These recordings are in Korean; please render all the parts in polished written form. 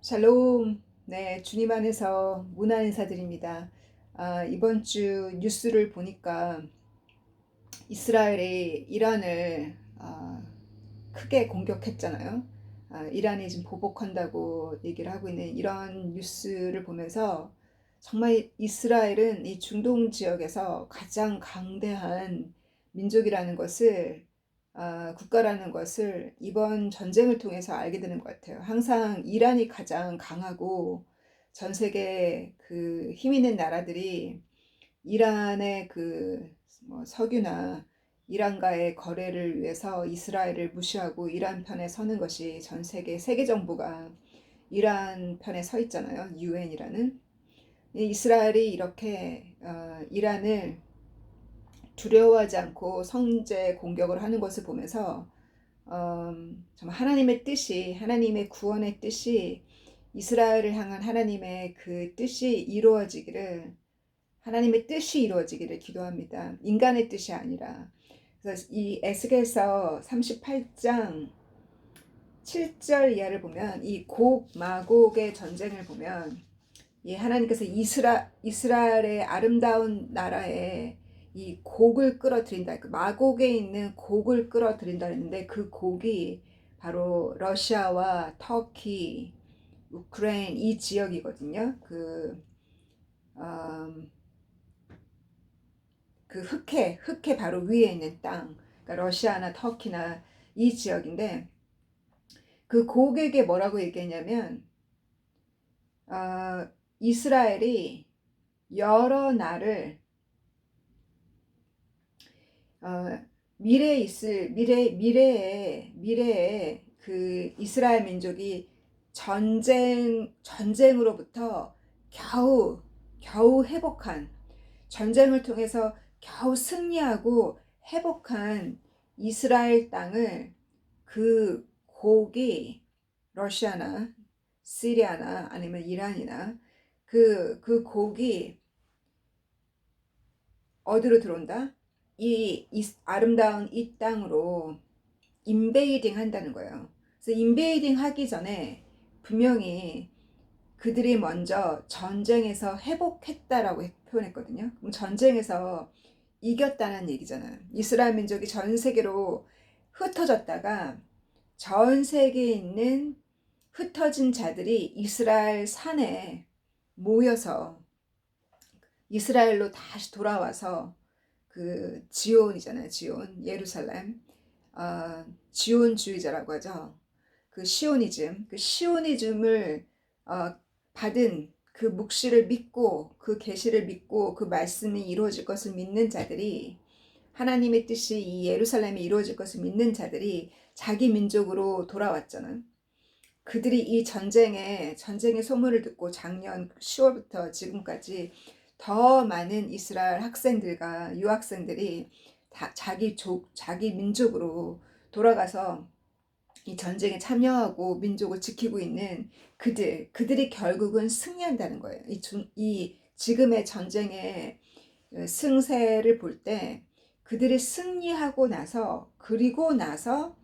샬롬. 네, 주님 안에서 문안 인사드립니다. 이번 주 뉴스를 보니까 이스라엘이 이란을 크게 공격했잖아요. 이란이 지금 보복한다고 얘기를 하고 있는 이런 뉴스를 보면서 정말 이스라엘은 이 중동 지역에서 가장 강대한 민족이라는 것을 국가라는 것을 이번 전쟁을 통해서 알게 되는 것 같아요. 항상 이란이 가장 강하고 전 세계 그 힘 있는 나라들이 이란의 뭐 석유나 이란과의 거래를 위해서 이스라엘을 무시하고 이란 편에 서는 것이 전 세계 정부가 이란 편에 서 있잖아요. 유엔이라는. 이스라엘이 이렇게 이란을 두려워하지 않고 성제 공격을 하는 것을 보면서 정말 하나님의 뜻이, 하나님의 구원의 뜻이, 이스라엘을 향한 하나님의 그 뜻이 이루어지기를, 하나님의 뜻이 이루어지기를 기도합니다. 인간의 뜻이 아니라. 그래서 이 에스겔서 38장 7절 이하를 보면 이 곡 마곡의 전쟁을 보면 이 하나님께서 이스라엘의 아름다운 나라에 이 곡을 끌어들인다. 그 마곡에 있는 곡을 끌어들인다 했는데 그 곡이 바로 러시아와 터키, 우크라이나 이 지역이거든요. 음, 그 흑해 바로 위에 있는 땅, 그러니까 러시아나 터키나 이 지역인데 그 곡에게 뭐라고 얘기했냐면 이스라엘이 여러 날을 미래에 그 이스라엘 민족이 전쟁으로부터 겨우 회복한, 전쟁을 통해서 겨우 승리하고 회복한 이스라엘 땅을 그 곡이 러시아나 시리아나 아니면 이란이나 그 곡이 어디로 들어온다? 이 아름다운 이 땅으로 인베이딩 한다는 거예요. 그래서 인베이딩 하기 전에 분명히 그들이 먼저 전쟁에서 회복했다라고 표현했거든요. 그럼 전쟁에서 이겼다는 얘기잖아요. 이스라엘 민족이 전 세계로 흩어졌다가 전 세계에 있는 흩어진 자들이 이스라엘 산에 모여서 이스라엘로 다시 돌아와서 그 지온이잖아요. 지온, 예루살렘. 지온주의자라고 하죠. 그 시오니즘을 받은 그 묵시를 믿고 그 계시를 믿고 그 말씀이 이루어질 것을 믿는 자들이, 하나님의 뜻이 이 예루살렘에 이루어질 것을 믿는 자들이 자기 민족으로 돌아왔잖아요. 그들이 이 전쟁의 소문을 듣고 작년 10월부터 지금까지 더 많은 이스라엘 학생들과 유학생들이 다 자기 민족으로 돌아가서 이 전쟁에 참여하고 민족을 지키고 있는 그들이 결국은 승리한다는 거예요. 이 지금의 전쟁의 승세를 볼 때 그들이 승리하고 나서, 그리고 나서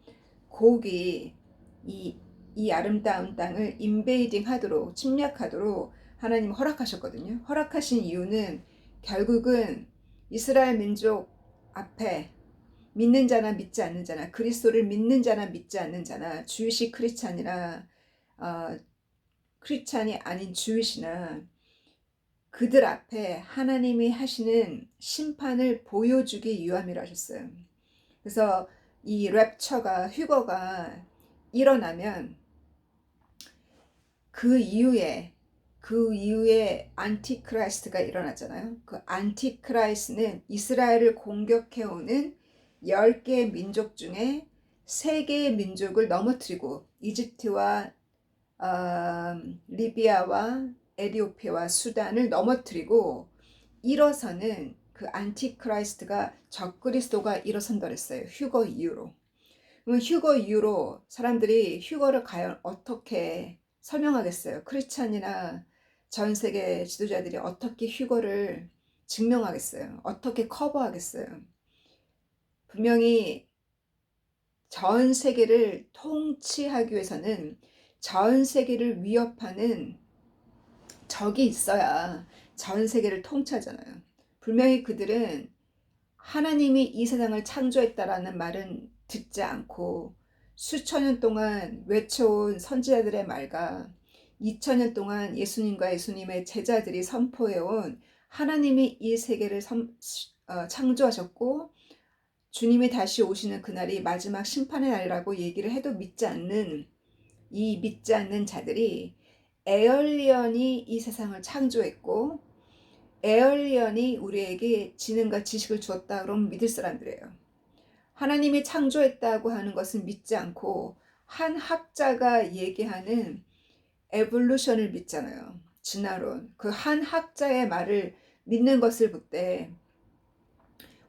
곡이 이 아름다운 땅을 인베이딩 하도록, 침략하도록 하나님 허락하셨거든요. 허락하신 이유는 결국은 이스라엘 민족 앞에 믿는 자나 믿지 않는 자나, 그리스도를 믿는 자나 믿지 않는 자나, 주이시 크리스찬이나 크리스찬이 아닌 주이시나, 그들 앞에 하나님이 하시는 심판을 보여주기 위함이라 하셨어요. 그래서 이 랩처가, 휴거가 일어나면 그 이후에 안티크라이스트가 일어나잖아요. 그 안티크라이스트는 이스라엘을 공격해오는 10개의 민족 중에 3개의 민족을 넘어뜨리고, 이집트와 리비아와 에티오피아와 수단을 넘어뜨리고 일어서는 그 안티크라이스트가 적그리스도가 일어선다 그랬어요. 휴거 이후로. 그럼 휴거 이후로 사람들이 휴거를 과연 어떻게 설명하겠어요? 크리스찬이나 전 세계 지도자들이 어떻게 휴거를 증명하겠어요? 어떻게 커버하겠어요? 분명히 전 세계를 통치하기 위해서는 전 세계를 위협하는 적이 있어야 전 세계를 통치하잖아요. 분명히 그들은 하나님이 이 세상을 창조했다라는 말은 듣지 않고 수천 년 동안 외쳐온 선지자들의 말과 2000년 동안 예수님과 예수님의 제자들이 선포해온 하나님이 이 세계를 창조하셨고 주님이 다시 오시는 그날이 마지막 심판의 날이라고 얘기를 해도 믿지 않는 이 믿지 않는 자들이 에얼리언이 이 세상을 창조했고 에얼리언이 우리에게 지능과 지식을 주었다 그러면 믿을 사람들이에요. 하나님이 창조했다고 하는 것은 믿지 않고 한 학자가 얘기하는 에볼루션을 믿잖아요. 진화론. 그 한 학자의 말을 믿는 것을 볼 때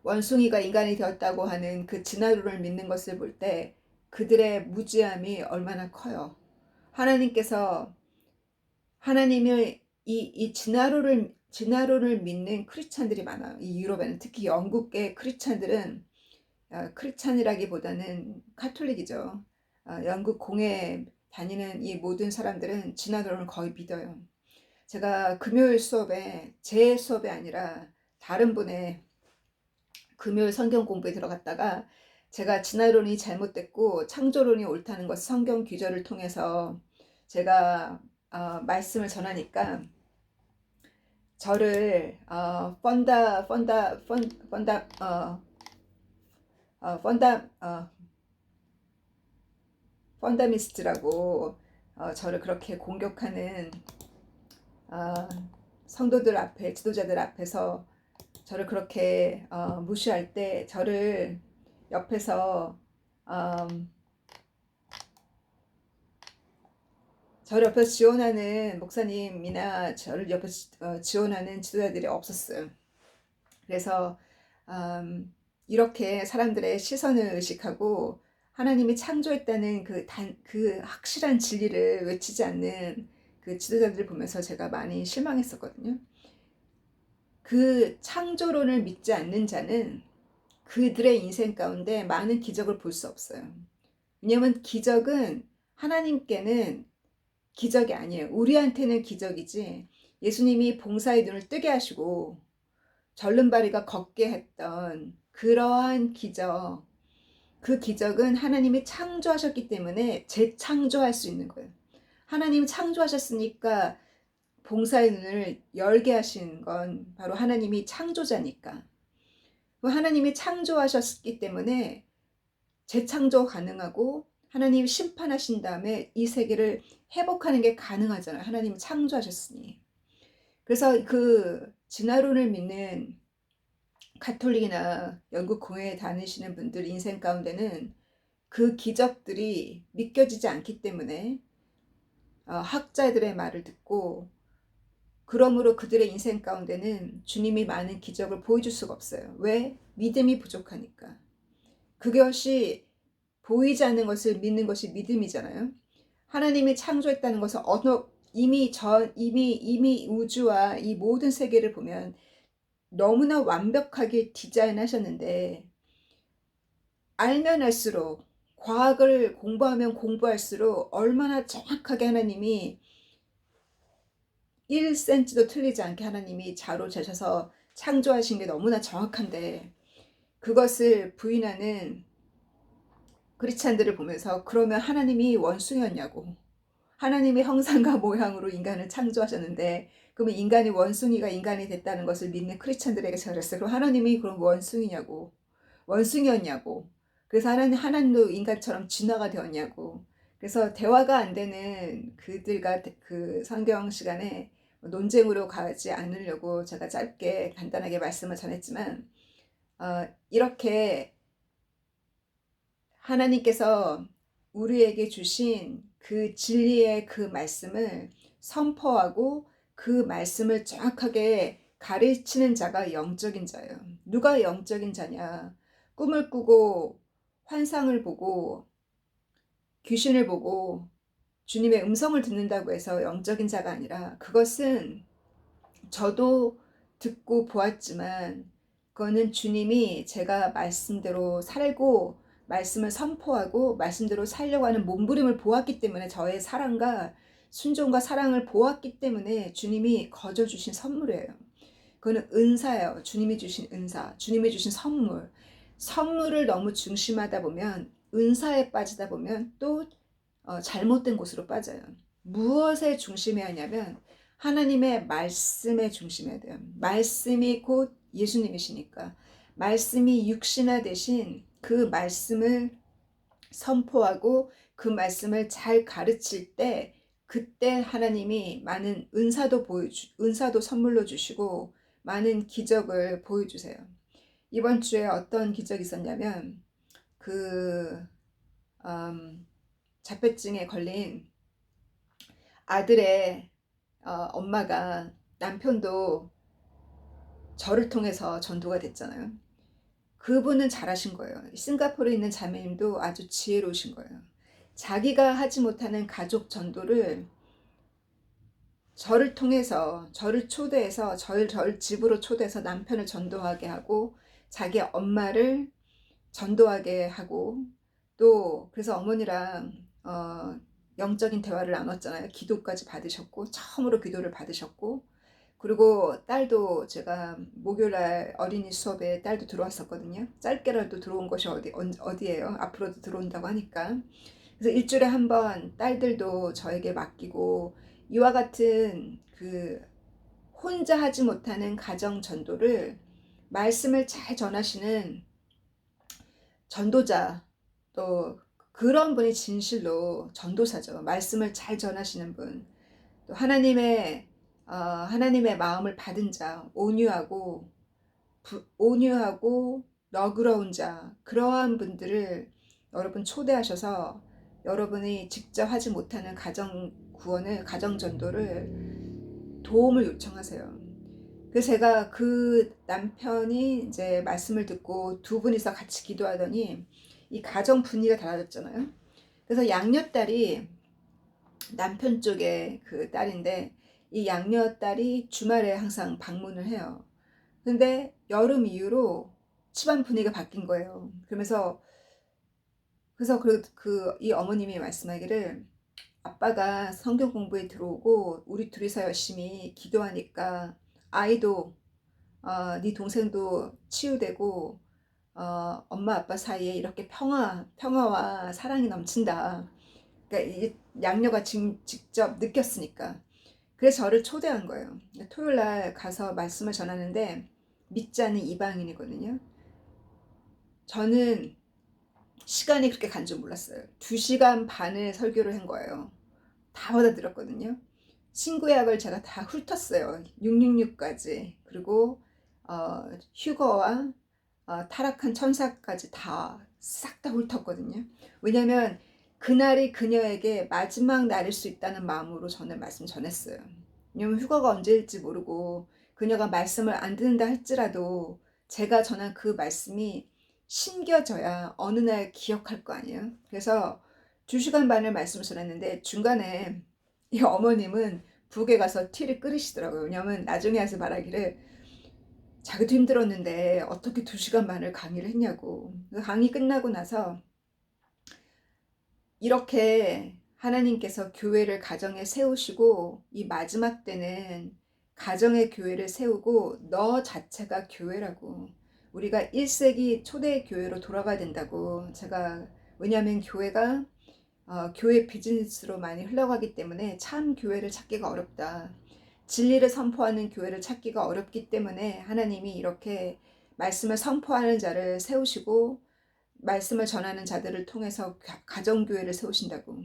원숭이가 인간이 되었다고 하는 그 진화론을 믿는 것을 볼 때 그들의 무지함이 얼마나 커요. 하나님께서 하나님을 이 진화론을 믿는 크리스찬들이 많아요. 이 유럽에는 특히 영국의 크리스찬들은 크리스찬이라기보다는 카톨릭이죠. 영국 공회 다니는 이 모든 사람들은 진화론을 거의 믿어요. 제가 금요일 수업에 제 수업이 아니라 다른 분의 금요일 성경 공부에 들어갔다가 제가 진화론이 잘못됐고 창조론이 옳다는 것 성경 규절을 통해서 제가 말씀을 전하니까 저를 펀다미스트라고 저를 그렇게 공격하는 성도들 앞에 지도자들 앞에서 저를 그렇게 무시할 때 저를 옆에서 지원하는 목사님이나 저를 옆에서 지원하는 지도자들이 없었어요. 그래서 이렇게 사람들의 시선을 의식하고 하나님이 창조했다는 그 확실한 진리를 외치지 않는 그 지도자들을 보면서 제가 많이 실망했었거든요. 그 창조론을 믿지 않는 자는 그들의 인생 가운데 많은 기적을 볼 수 없어요. 왜냐하면 기적은 하나님께는 기적이 아니에요. 우리한테는 기적이지 예수님이 봉사의 눈을 뜨게 하시고 절름발이가 걷게 했던 그러한 기적, 그 기적은 하나님이 창조하셨기 때문에 재창조할 수 있는 거예요. 하나님이 창조하셨으니까 봉사의 눈을 열게 하신 건 바로 하나님이 창조자니까. 하나님이 창조하셨기 때문에 재창조 가능하고 하나님이 심판하신 다음에 이 세계를 회복하는 게 가능하잖아요. 하나님이 창조하셨으니. 그래서 그 진화론을 믿는 가톨릭이나 영국 공회에 다니시는 분들 인생 가운데는 그 기적들이 믿겨지지 않기 때문에 학자들의 말을 듣고 그러므로 그들의 인생 가운데는 주님이 많은 기적을 보여줄 수가 없어요. 왜? 믿음이 부족하니까. 그것이 보이지 않는 것을 믿는 것이 믿음이잖아요. 하나님이 창조했다는 것은 이미 우주와 이 모든 세계를 보면 너무나 완벽하게 디자인하셨는데 알면 알수록 과학을 공부하면 공부할수록 얼마나 정확하게 하나님이 1cm도 틀리지 않게 하나님이 자로 재셔서 창조하신 게 너무나 정확한데 그것을 부인하는 크리스찬들을 보면서 그러면 하나님이 원숭이였냐고, 하나님의 형상과 모양으로 인간을 창조하셨는데 그러면 인간이 원숭이가 인간이 됐다는 것을 믿는 크리스찬들에게 제가 그랬어요. 그럼 하나님이 그럼 원숭이였냐고. 그래서 하나님도 인간처럼 진화가 되었냐고. 그래서 대화가 안 되는 그들과 그 성경 시간에 논쟁으로 가지 않으려고 제가 짧게 간단하게 말씀을 전했지만 이렇게 하나님께서 우리에게 주신 그 진리의 그 말씀을 선포하고 그 말씀을 정확하게 가르치는 자가 영적인 자예요. 누가 영적인 자냐? 꿈을 꾸고 환상을 보고 귀신을 보고 주님의 음성을 듣는다고 해서 영적인 자가 아니라 그것은 저도 듣고 보았지만 그거는 주님이 제가 말씀대로 살고 말씀을 선포하고 말씀대로 살려고 하는 몸부림을 보았기 때문에, 저의 사랑과 순종과 사랑을 보았기 때문에 주님이 거저 주신 선물이에요. 그거는 은사예요. 주님이 주신 은사, 주님이 주신 선물. 선물을 너무 중심하다 보면, 은사에 빠지다 보면 또 잘못된 곳으로 빠져요. 무엇에 중심해야 하냐면 하나님의 말씀에 중심해야 돼요. 말씀이 곧 예수님이시니까 말씀이 육신화 되신 그 말씀을 선포하고 그 말씀을 잘 가르칠 때, 그때 하나님이 많은 은사도 선물로 주시고 많은 기적을 보여주세요. 이번 주에 어떤 기적이 있었냐면, 그 자폐증에 걸린 아들의 엄마가, 남편도 저를 통해서 전도가 됐잖아요. 그분은 잘하신 거예요. 싱가포르에 있는 자매님도 아주 지혜로우신 거예요. 자기가 하지 못하는 가족 전도를 저를 통해서, 저를 초대해서, 저를 집으로 초대해서 남편을 전도하게 하고 자기 엄마를 전도하게 하고, 또 그래서 어머니랑 영적인 대화를 나눴잖아요. 기도까지 받으셨고, 처음으로 기도를 받으셨고, 그리고 딸도, 제가 목요일날 어린이 수업에 딸도 들어왔었거든요. 짧게라도 들어온 것이 어디예요? 앞으로도 들어온다고 하니까. 그래서 일주일에 한 번 딸들도 저에게 맡기고, 이와 같은 그 혼자 하지 못하는 가정 전도를 말씀을 잘 전하시는 전도자, 또 그런 분이 진실로 전도사죠. 말씀을 잘 전하시는 분, 또 하나님의 마음을 받은 자, 온유하고 너그러운 자, 그러한 분들을 여러분 초대하셔서 여러분이 직접 하지 못하는 가정 구원을, 가정 전도를 도움을 요청하세요. 그래서 제가 그 남편이 이제 말씀을 듣고 두 분이서 같이 기도하더니 이 가정 분위기가 달라졌잖아요. 그래서 양녀딸이, 남편 쪽에 그 딸인데, 이 양녀딸이 주말에 항상 방문을 해요. 근데 여름 이후로 집안 분위기가 바뀐 거예요. 그래서 이 어머님이 말씀하기를, 아빠가 성경 공부에 들어오고 우리 둘이서 열심히 기도하니까 아이도, 네 동생도 치유되고, 엄마 아빠 사이에 이렇게 평화와 사랑이 넘친다. 그러니까 이 양녀가 직접 느꼈으니까. 그래서 저를 초대한 거예요. 토요일 날 가서 말씀을 전하는데, 믿지 않는 이방인이거든요. 저는 시간이 그렇게 간 줄 몰랐어요. 2시간 반을 설교를 한 거예요. 다 받아들였거든요. 신구약을 제가 다 훑었어요. 666까지. 그리고 휴거와 타락한 천사까지 다 싹 다 훑었거든요. 왜냐하면 그날이 그녀에게 마지막 날일 수 있다는 마음으로 저는 말씀 전했어요. 왜냐면 휴거가 언제일지 모르고 그녀가 말씀을 안 듣는다 할지라도 제가 전한 그 말씀이 심겨져야 어느 날 기억할 거 아니에요. 그래서 2시간 반을 말씀을 전했는데, 중간에 이 어머님은 북에 가서 티를 끓이시더라고요. 왜냐면 나중에 와서 말하기를, 자기도 힘들었는데 어떻게 2시간 반을 강의를 했냐고. 강의 끝나고 나서, 이렇게 하나님께서 교회를 가정에 세우시고 이 마지막 때는 가정의 교회를 세우고 너 자체가 교회라고, 우리가 1세기 초대 교회로 돌아가야 된다고. 제가, 왜냐하면 교회가 교회 비즈니스로 많이 흘러가기 때문에 참 교회를 찾기가 어렵다. 진리를 선포하는 교회를 찾기가 어렵기 때문에 하나님이 이렇게 말씀을 선포하는 자를 세우시고 말씀을 전하는 자들을 통해서 가정교회를 세우신다고.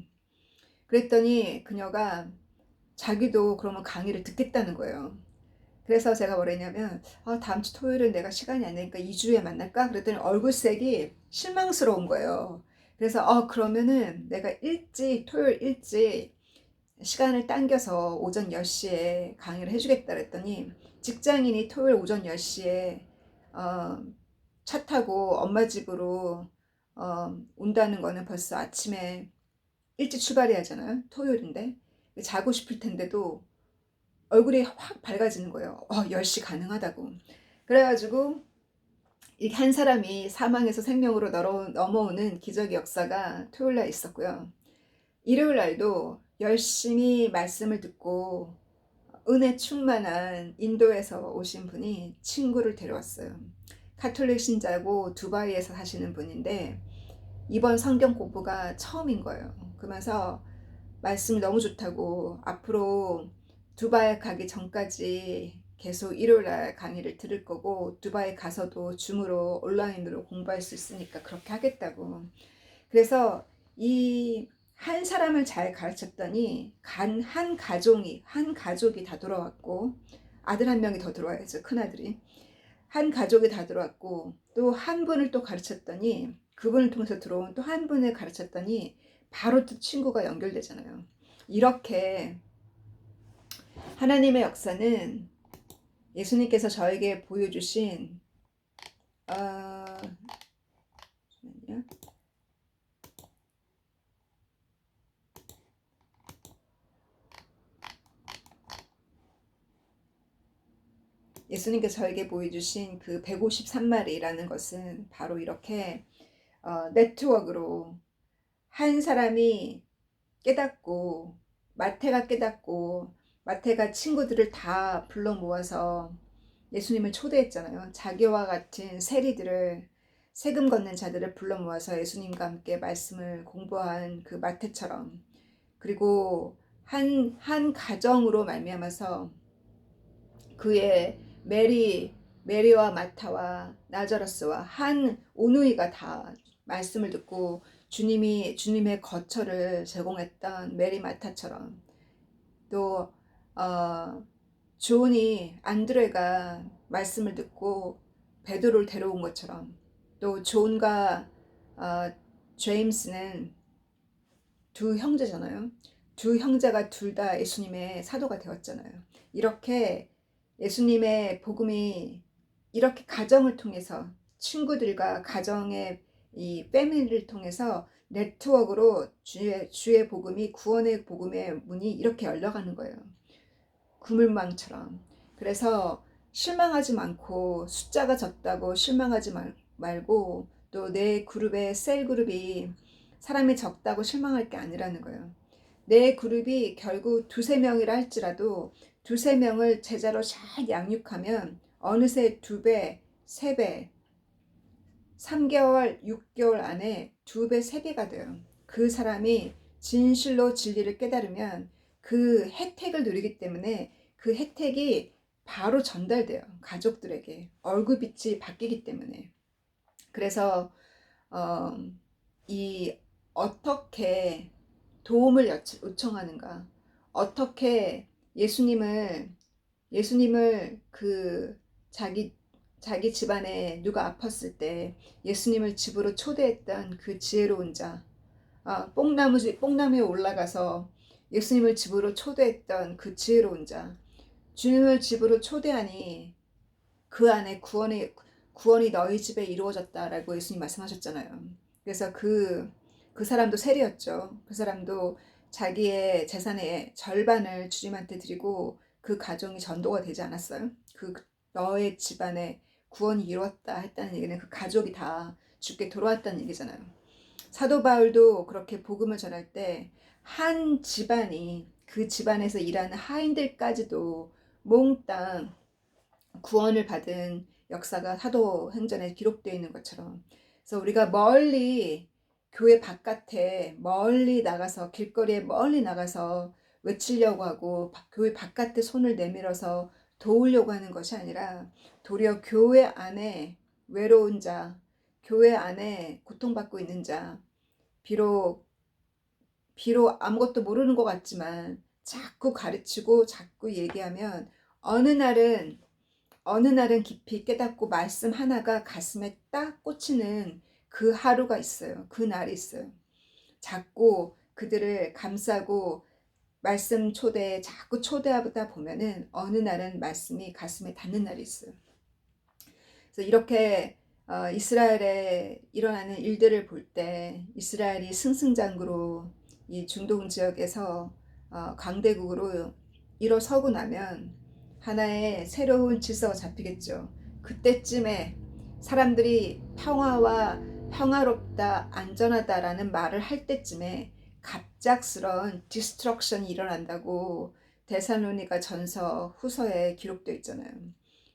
그랬더니 그녀가 자기도 그러면 강의를 듣겠다는 거예요. 그래서 제가 뭐랬냐면, 다음 주 토요일은 내가 시간이 안 되니까 2주에 만날까? 그랬더니 얼굴색이 실망스러운 거예요. 그래서 그러면은 내가 토요일 일찍 시간을 당겨서 오전 10시에 강의를 해주겠다 그랬더니, 직장인이 토요일 오전 10시에 차 타고 엄마 집으로 온다는 거는 벌써 아침에 일찍 출발해야 하잖아요. 토요일인데 자고 싶을 텐데도 얼굴이 확 밝아지는 거예요. 10시 가능하다고. 그래가지고 이렇게 한 사람이 사망에서 생명으로 넘어오는 기적의 역사가 토요일 날 있었고요. 일요일 날도 열심히 말씀을 듣고 은혜 충만한 인도에서 오신 분이 친구를 데려왔어요. 카톨릭 신자고 두바이에서 사시는 분인데 이번 성경 공부가 처음인 거예요. 그러면서 말씀이 너무 좋다고 앞으로 두바이 가기 전까지 계속 일요일날 강의를 들을 거고 두바이 가서도 줌으로 온라인으로 공부할 수 있으니까 그렇게 하겠다고. 그래서 이 한 사람을 잘 가르쳤더니 한 가족이 다 돌아왔고 아들 한 명이 더 들어와야죠. 큰아들이. 한 가족이 다 들어왔고 또 한 분을 또 가르쳤더니 그분을 통해서 들어온 또 한 분을 가르쳤더니 바로 또 친구가 연결되잖아요. 이렇게 하나님의 역사는 예수님께서 저에게 보여주신 잠시만요. 예수님께서 저에게 보여주신 그 153마리라는 것은 바로 이렇게 네트워크로 한 사람이 깨닫고 마태가 깨닫고 마태가 친구들을 다 불러 모아서 예수님을 초대했잖아요. 자기와 같은 세리들을 세금 걷는 자들을 불러 모아서 예수님과 함께 말씀을 공부한 그 마태처럼 그리고 한 가정으로 말미암아서 그의 메리와 마타와 나자로스와 한 오누이가 다 말씀을 듣고 주님의 거처를 제공했던 메리 마타처럼 또 존이 안드레가 말씀을 듣고 베드로를 데려온 것처럼 또 존과 제임스는 두 형제잖아요. 두 형제가 둘 다 예수님의 사도가 되었잖아요. 이렇게 예수님의 복음이 이렇게 가정을 통해서 친구들과 가정의 이 패밀리를 통해서 네트워크로 주의 복음이 구원의 복음의 문이 이렇게 열려가는 거예요. 그물망처럼. 그래서 실망하지 않고 숫자가 적다고 실망하지 말고 또 내 그룹의 셀 그룹이 사람이 적다고 실망할 게 아니라는 거예요. 내 그룹이 결국 두세 명이라 할지라도 두세 명을 제자로 잘 양육하면 어느새 2배, 3배, 3개월, 6개월 안에 2배, 3배가 돼요. 그 사람이 진실로 진리를 깨달으면 그 혜택을 누리기 때문에 그 혜택이 바로 전달돼요. 가족들에게. 얼굴빛이 바뀌기 때문에. 그래서 이 어떻게 도움을 요청하는가, 어떻게 예수님을 그 자기 집안에 누가 아팠을 때 예수님을 집으로 초대했던 그 지혜로운 자, 뽕나무에 올라가서 예수님을 집으로 초대했던 그 지혜로운 자, 주님을 집으로 초대하니 그 안에 구원이 너희 집에 이루어졌다라고 예수님 말씀하셨잖아요. 그래서 그 사람도 세리였죠. 그 사람도 자기의 재산의 절반을 주님한테 드리고 그 가정이 전도가 되지 않았어요. 너의 집안에 구원이 이루었다 했다는 얘기는 그 가족이 다 주께 돌아왔다는 얘기잖아요. 사도 바울도 그렇게 복음을 전할 때 한 집안이 그 집안에서 일하는 하인들까지도 몽땅 구원을 받은 역사가 사도행전에 기록되어 있는 것처럼, 그래서 우리가 멀리 교회 바깥에 멀리 나가서 길거리에 멀리 나가서 외치려고 하고 교회 바깥에 손을 내밀어서 도우려고 하는 것이 아니라 도리어 교회 안에 외로운 자, 교회 안에 고통받고 있는 자, 비록 아무것도 모르는 것 같지만 자꾸 가르치고 자꾸 얘기하면 어느 날은 깊이 깨닫고 말씀 하나가 가슴에 딱 꽂히는 그 하루가 있어요. 그 날이 있어요. 자꾸 그들을 감싸고 말씀 초대에 자꾸 초대하다 보면은 어느 날은 말씀이 가슴에 닿는 날이 있어요. 그래서 이렇게 이스라엘에 일어나는 일들을 볼 때 이스라엘이 승승장구로 이 중동 지역에서 강대국으로 일어서고 나면 하나의 새로운 질서가 잡히겠죠. 그때쯤에 사람들이 평화와 평화롭다, 안전하다라는 말을 할 때쯤에 갑작스러운 디스트럭션이 일어난다고 데살로니가 전서 후서에 기록되어 있잖아요.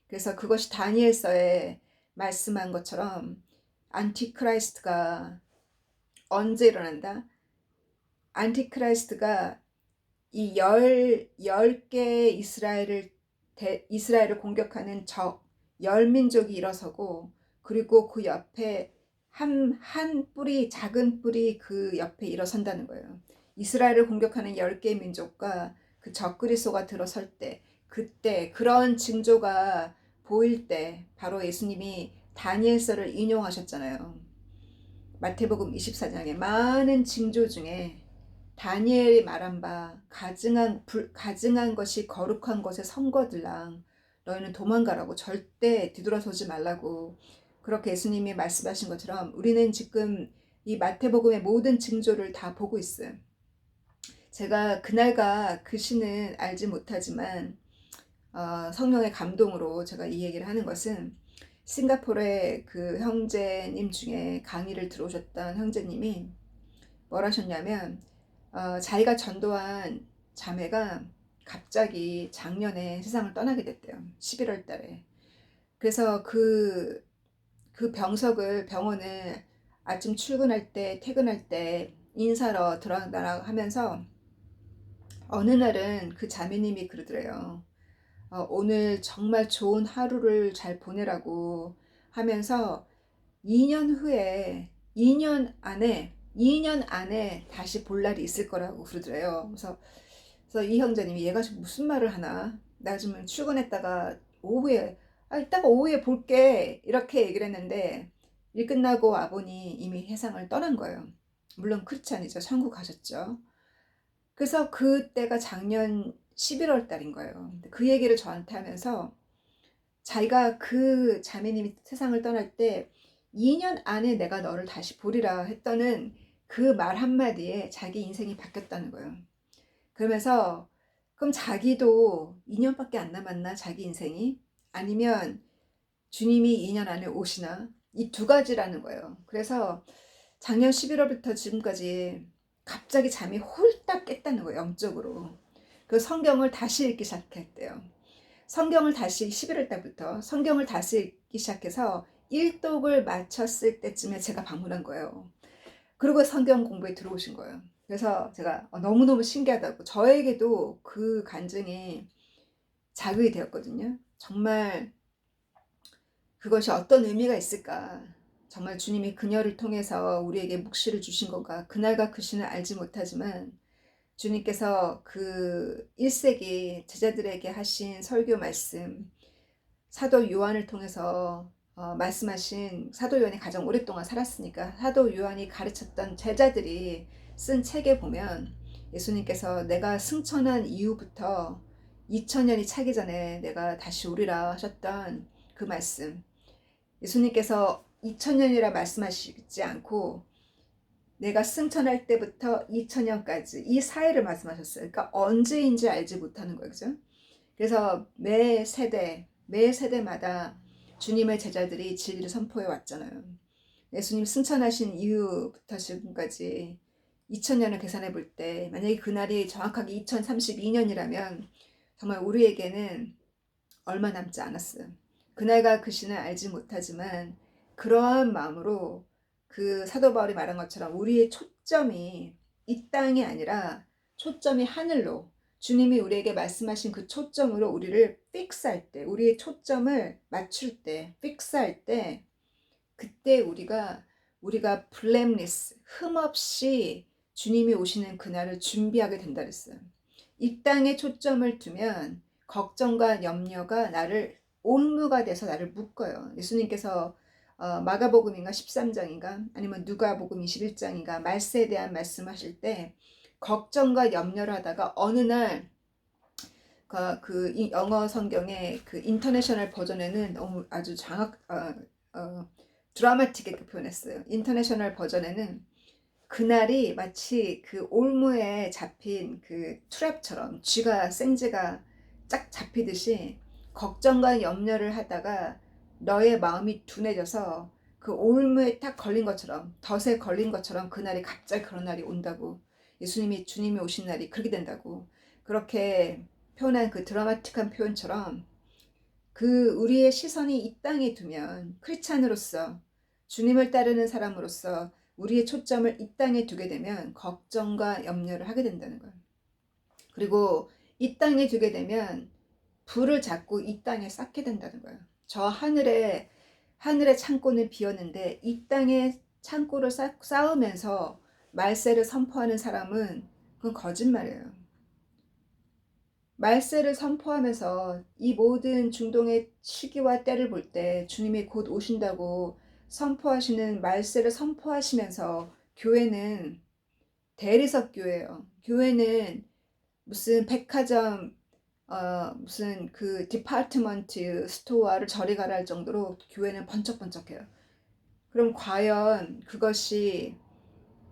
그래서 그것이 다니엘서에 말씀한 것처럼 안티크라이스트가 언제 일어난다? 안티크라이스트가 이 열 개의 이스라엘을 공격하는 열 민족이 일어서고, 그리고 그 옆에 한 뿌리, 작은 뿌리 그 옆에 일어선다는 거예요. 이스라엘을 공격하는 10개의 민족과 그 적그리스도가 들어설 때, 그때 그런 징조가 보일 때 바로 예수님이 다니엘서를 인용하셨잖아요. 마태복음 24장에 많은 징조 중에 다니엘이 말한 바 가증한 것이 거룩한 것에 선거들랑 너희는 도망가라고, 절대 뒤돌아서지 말라고 그렇게 예수님이 말씀하신 것처럼 우리는 지금 이 마태복음의 모든 징조를 다 보고 있어요. 제가 그날과 그 시는 알지 못하지만 성령의 감동으로 제가 이 얘기를 하는 것은, 싱가포르의 그 형제님 중에 강의를 들어오셨던 형제님이 뭘 하셨냐면, 자기가 전도한 자매가 갑자기 작년에 세상을 떠나게 됐대요. 11월 달에. 그래서 그 병원을 아침 출근할 때, 퇴근할 때 인사로 들어가라 하면서 어느 날은 그 자매님이 그러더래요. 오늘 정말 좋은 하루를 잘 보내라고 하면서 2년 안에 다시 볼 날이 있을 거라고 그러더래요. 그래서 이 형제님이 얘가 지금 무슨 말을 하나? 나 지금 출근했다가 이따가 오후에 볼게. 이렇게 얘기를 했는데, 일 끝나고 와보니 이미 세상을 떠난 거예요. 물론 크리스찬이죠. 천국 가셨죠. 그래서 그때가 작년 11월 달인 거예요. 그 얘기를 저한테 하면서, 자기가 그 자매님이 세상을 떠날 때 2년 안에 내가 너를 다시 보리라 했더는 그 말 한마디에 자기 인생이 바뀌었다는 거예요. 그러면서 그럼 자기도 2년밖에 안 남았나, 자기 인생이? 아니면 주님이 2년 안에 오시나? 이 두 가지라는 거예요. 그래서 작년 11월부터 지금까지 갑자기 잠이 홀딱 깼다는 거예요, 영적으로. 그 성경을 다시 읽기 시작했대요. 성경을 다시 11월 달부터 성경을 다시 읽기 시작해서 일독을 마쳤을 때쯤에 제가 방문한 거예요. 그리고 성경 공부에 들어오신 거예요. 그래서 제가 너무너무 신기하다고, 저에게도 그 간증이 자극이 되었거든요. 정말 그것이 어떤 의미가 있을까? 정말 주님이 그녀를 통해서 우리에게 묵시를 주신 건가? 그날과 그 시는 알지 못하지만 주님께서 그 1세기 제자들에게 하신 설교 말씀, 사도 요한을 통해서 말씀하신, 사도 요한이 가장 오랫동안 살았으니까 사도 요한이 가르쳤던 제자들이 쓴 책에 보면, 예수님께서 내가 승천한 이후부터 2000년이 차기 전에 내가 다시 오리라 하셨던 그 말씀, 예수님께서 2000년이라 말씀하시지 않고 내가 승천할 때부터 2000년까지 이 사이를 말씀하셨어요. 그러니까 언제인지 알지 못하는 거예요. 그죠? 그래서 매 세대마다 주님의 제자들이 진리를 선포해 왔잖아요. 예수님 승천하신 이후부터 지금까지 2000년을 계산해 볼 때, 만약에 그날이 정확하게 2032년이라면 정말 우리에게는 얼마 남지 않았어요. 그날과 그 시는 알지 못하지만 그러한 마음으로 그 사도 바울이 말한 것처럼 우리의 초점이 이 땅이 아니라 초점이 하늘로, 주님이 우리에게 말씀하신 그 초점으로 우리를 픽스할 때, 우리의 초점을 맞출 때, 픽스할 때, 그때 우리가 블랙리스, 흠없이 주님이 오시는 그날을 준비하게 된다 그랬어요. 이 땅에 초점을 두면 걱정과 염려가 나를 올무가 돼서 나를 묶어요. 예수님께서 마가복음인가 13장인가 아니면 누가복음 21장인가 말세에 대한 말씀하실 때 걱정과 염려를 하다가 어느 날 그 영어 성경의 그 인터내셔널 버전에는 너무 아주 드라마틱하게 표현했어요. 인터내셔널 버전에는 그날이 마치 그 올무에 잡힌 그 트랩처럼 생쥐가 쫙 잡히듯이 걱정과 염려를 하다가 너의 마음이 둔해져서 그 올무에 딱 걸린 것처럼, 덫에 걸린 것처럼 그날이 갑자기 그런 날이 온다고. 주님이 오신 날이 그렇게 된다고. 그렇게 표현한 그 드라마틱한 표현처럼 우리의 시선이 이 땅에 두면, 크리스찬으로서 주님을 따르는 사람으로서 우리의 초점을 이 땅에 두게 되면 걱정과 염려를 하게 된다는 거예요. 그리고 이 땅에 두게 되면 불을 자꾸 이 땅에 쌓게 된다는 거예요. 저 하늘의 창고는 비었는데 이 땅에 창고를 쌓으면서 말세를 선포하는 사람은 그건 거짓말이에요. 말세를 선포하면서 이 모든 중동의 시기와 때를 볼 때 주님이 곧 오신다고 선포하시는 말세를 선포하시면서 교회는 대리석 교회예요. 교회는 무슨 백화점 무슨 그 디파트먼트 스토어를 저리 가라 할 정도로 교회는 번쩍번쩍해요. 그럼 과연 그것이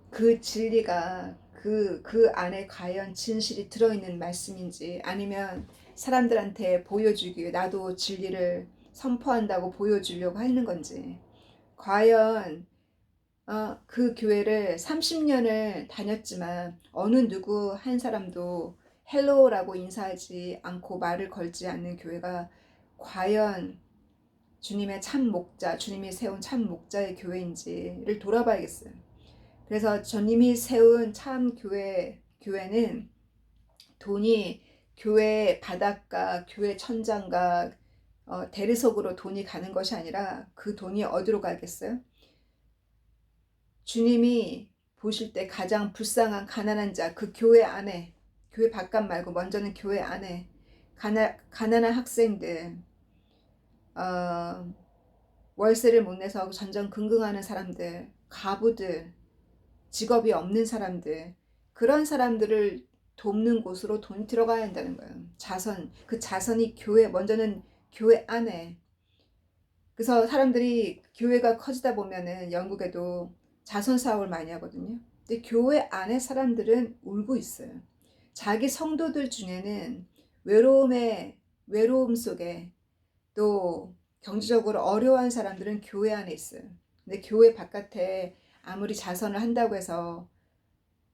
그 진리가 그 안에 과연 진실이 들어있는 말씀인지, 아니면 사람들한테 보여주기 위해 나도 진리를 선포한다고 보여주려고 하는 건지, 과연 그 교회를 30년을 다녔지만 어느 누구 한 사람도 헬로우라고 인사하지 않고 말을 걸지 않는 교회가 과연 주님의 참 목자, 주님이 세운 참 목자의 교회인지를 돌아봐야겠어요. 그래서 주님이 세운 참 교회는 돈이 교회 바닥과 교회 천장과 대리석으로 돈이 가는 것이 아니라, 그 돈이 어디로 가겠어요? 주님이 보실 때 가장 불쌍한 가난한 자, 그 교회 안에, 교회 바깥 말고 먼저는 교회 안에 가난한 학생들, 월세를 못 내서 전전긍긍하는 사람들, 가부들, 직업이 없는 사람들, 그런 사람들을 돕는 곳으로 돈이 들어가야 한다는 거예요. 그 자선이 먼저는 교회 안에. 그래서 사람들이 교회가 커지다 보면은 영국에도 자선 사업을 많이 하거든요. 근데 교회 안에 사람들은 울고 있어요. 자기 성도들 중에는 외로움 속에, 또 경제적으로 어려워한 사람들은 교회 안에 있어요. 근데 교회 바깥에 아무리 자선을 한다고 해서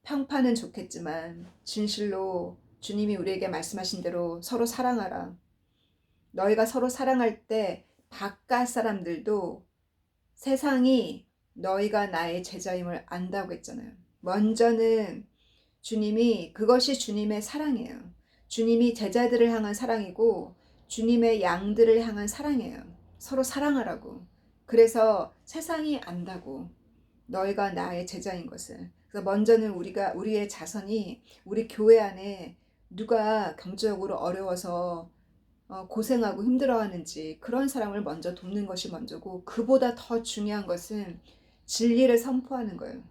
평판은 좋겠지만, 진실로 주님이 우리에게 말씀하신 대로 서로 사랑하라. 너희가 서로 사랑할 때 바깥 사람들도 세상이 너희가 나의 제자임을 안다고 했잖아요. 먼저는 그것이 주님의 사랑이에요. 주님이 제자들을 향한 사랑이고 주님의 양들을 향한 사랑이에요. 서로 사랑하라고. 그래서 세상이 안다고, 너희가 나의 제자인 것을. 그래서 먼저는 우리의 자선이 우리 교회 안에 누가 경제적으로 어려워서 고생하고 힘들어하는지 그런 사람을 먼저 돕는 것이 먼저고, 그보다 더 중요한 것은 진리를 선포하는 거예요.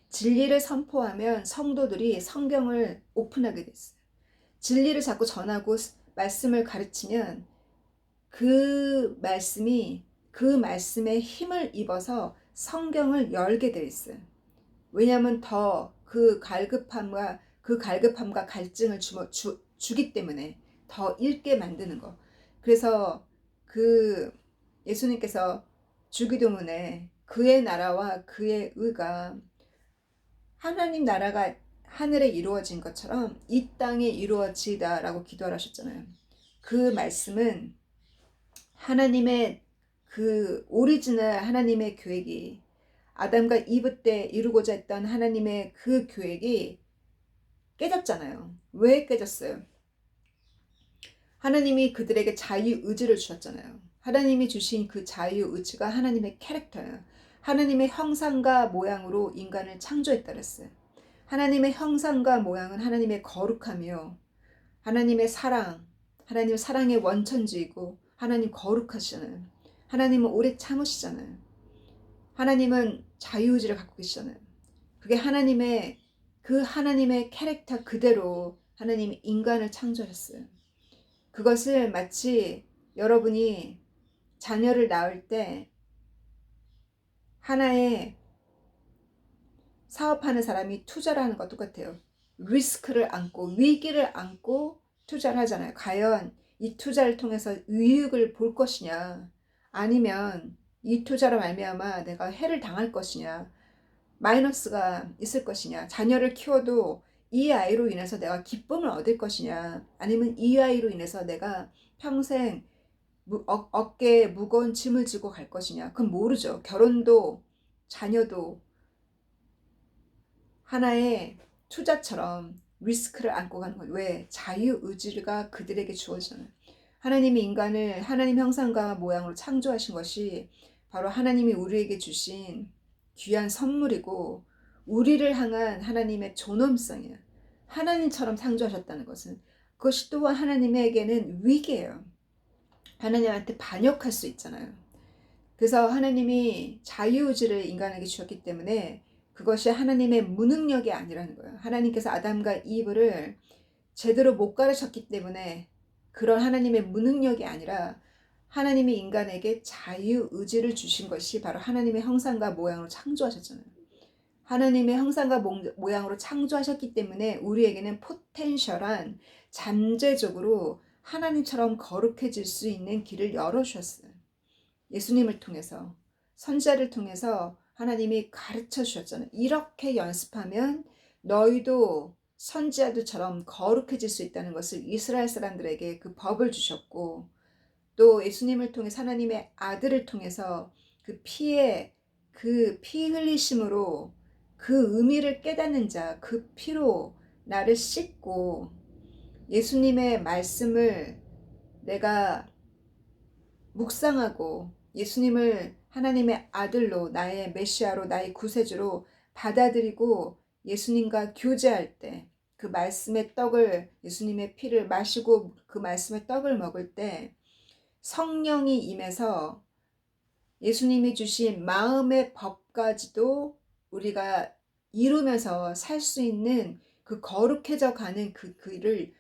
진리를 선포하면 성도들이 성경을 오픈하게 됐어요. 진리를 자꾸 전하고 말씀을 가르치면 그 말씀에 힘을 입어서 성경을 열게 돼 있어요. 왜냐하면 더 그 갈급함과 갈증을 주기 때문에 더 읽게 만드는 거. 그래서 예수님께서 주기도문에 그의 나라와 그의 의가, 하나님 나라가 하늘에 이루어진 것처럼 이 땅에 이루어지다라고 기도를 하셨잖아요. 그 말씀은 하나님의 오리지널 하나님의 계획이, 아담과 이브 때 이루고자 했던 하나님의 그 계획이 깨졌잖아요. 왜 깨졌어요? 하나님이 그들에게 자유의지를 주셨잖아요. 하나님이 주신 그 자유의지가 하나님의 캐릭터예요. 하나님의 형상과 모양으로 인간을 창조했다 그랬어요. 하나님의 형상과 모양은 하나님의 거룩함이요, 하나님의 사랑의 원천지이고, 하나님 거룩하시잖아요. 하나님은 오래 참으시잖아요. 하나님은 자유의지를 갖고 계시잖아요. 그게 하나님의 캐릭터 그대로 하나님이 인간을 창조하셨어요. 그것을 마치 여러분이 자녀를 낳을 때 하나의 사업하는 사람이 투자를 하는 것 똑같아요. 위기를 안고 투자를 하잖아요. 과연 이 투자를 통해서 유익을 볼 것이냐, 아니면 이 투자로 말미암아 내가 해를 당할 것이냐, 마이너스가 있을 것이냐, 자녀를 키워도 이 아이로 인해서 내가 기쁨을 얻을 것이냐, 아니면 이 아이로 인해서 내가 평생 어깨에 무거운 짐을 지고 갈 것이냐. 그건 모르죠. 결혼도 자녀도 하나의 투자처럼 리스크를 안고 가는 거예요. 왜? 자유의지가 그들에게 주어져요. 하나님이 인간을 하나님 형상과 모양으로 창조하신 것이 바로 하나님이 우리에게 주신 귀한 선물이고, 우리를 향한 하나님의 존엄성이에요. 하나님처럼 창조하셨다는 것은, 그것이 또한 하나님에게는 위기예요. 하나님한테 반역할 수 있잖아요. 그래서 하나님이 자유의지를 인간에게 주셨기 때문에 그것이 하나님의 무능력이 아니라는 거예요. 하나님께서 아담과 이브를 제대로 못 가르쳤기 때문에 그런 하나님의 무능력이 아니라, 하나님이 인간에게 자유의지를 주신 것이 바로 하나님의 형상과 모양으로 창조하셨잖아요. 하나님의 형상과 모양으로 창조하셨기 때문에 우리에게는 포텐셜한, 잠재적으로 하나님처럼 거룩해질 수 있는 길을 열어주셨어요. 예수님을 통해서, 선지자를 통해서 하나님이 가르쳐 주셨잖아요. 이렇게 연습하면 너희도 선지자들처럼 거룩해질 수 있다는 것을 이스라엘 사람들에게 그 법을 주셨고, 또 예수님을 통해 하나님의 아들을 통해서 그 피 흘리심으로 그 의미를 깨닫는 자, 그 피로 나를 씻고, 예수님의 말씀을 내가 묵상하고 예수님을 하나님의 아들로, 나의 메시아로, 나의 구세주로 받아들이고 예수님과 교제할 때, 그 말씀의 떡을, 예수님의 피를 마시고 그 말씀의 떡을 먹을 때 성령이 임해서 예수님이 주신 마음의 법까지도 우리가 이루면서 살 수 있는 그 거룩해져 가는 그 길을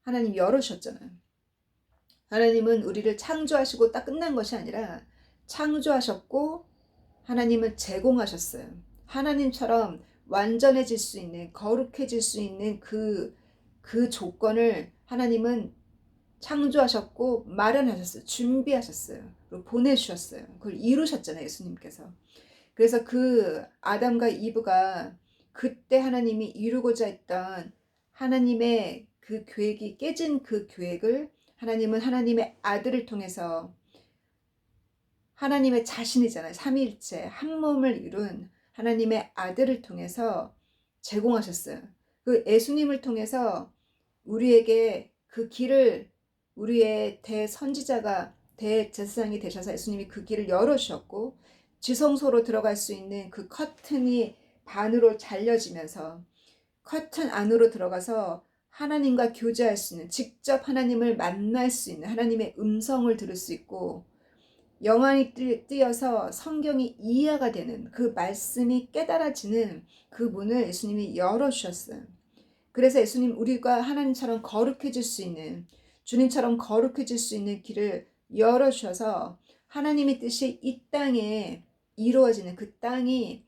하나님 열으셨잖아요. 하나님은 우리를 창조하시고 딱 끝난 것이 아니라, 창조하셨고 하나님은 제공하셨어요. 하나님처럼 완전해질 수 있는, 거룩해질 수 있는 그 조건을 하나님은 창조하셨고 마련하셨어요. 준비하셨어요. 그리고 보내주셨어요. 그걸 이루셨잖아요, 예수님께서. 그래서 그 아담과 이브가 그때 하나님이 이루고자 했던 하나님의 그 계획이 깨진 그 계획을 하나님은 하나님의 아들을 통해서, 하나님의 자신이잖아요. 삼위일체 한 몸을 이룬 하나님의 아들을 통해서 제공하셨어요. 그 예수님을 통해서 우리에게 그 길을, 우리의 대선지자가, 대제사장이 되셔서 예수님이 그 길을 열어주셨고, 지성소로 들어갈 수 있는 그 커튼이 반으로 잘려지면서 커튼 안으로 들어가서 하나님과 교제할 수 있는, 직접 하나님을 만날 수 있는, 하나님의 음성을 들을 수 있고, 영안이 뜨여서 성경이 이해가 되는, 그 말씀이 깨달아지는 그 문을 예수님이 열어주셨어요. 그래서 예수님, 우리가 하나님처럼 거룩해질 수 있는, 주님처럼 거룩해질 수 있는 길을 열어주셔서 하나님의 뜻이 이 땅에 이루어지는, 그 땅이